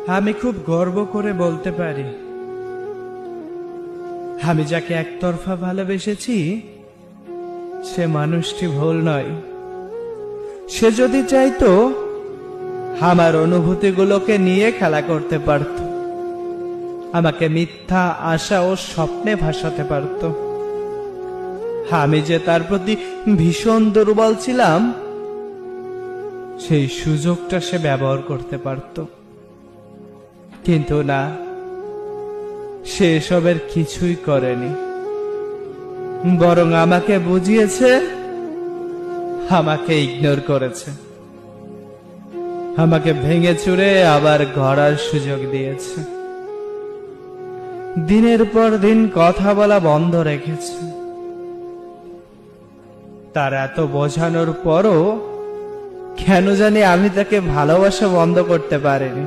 আমি খুব গর্ব করে বলতে পারি, আমি যাকে একতরফা ভালোবেসেছি সে মানুষটি ভুল নয়। সে যদি চাইতো আমার অনুভূতিগুলোকে নিয়ে খেলা করতে পারত, আমাকে মিথ্যা আশা ও স্বপ্নে ভাসাতে পারত। আমি যে তার প্রতি ভীষণ দুর্বল ছিলাম সেই সুযোগটা সে ব্যবহার করতে পারত, কিন্তু না, সে এসবের কিছুই করেনি। বরং আমাকে বুঝিয়েছে, আমাকে ইগনোর করেছে, আমাকে ভেঙে চুরে আবার গড়ার সুযোগ দিয়েছে। দিনের পর দিন কথা বলা বন্ধ রেখেছে। তার এত বোঝানোর পরও কেন জানি আমি তাকে ভালোবাসা বন্ধ করতে পারিনি।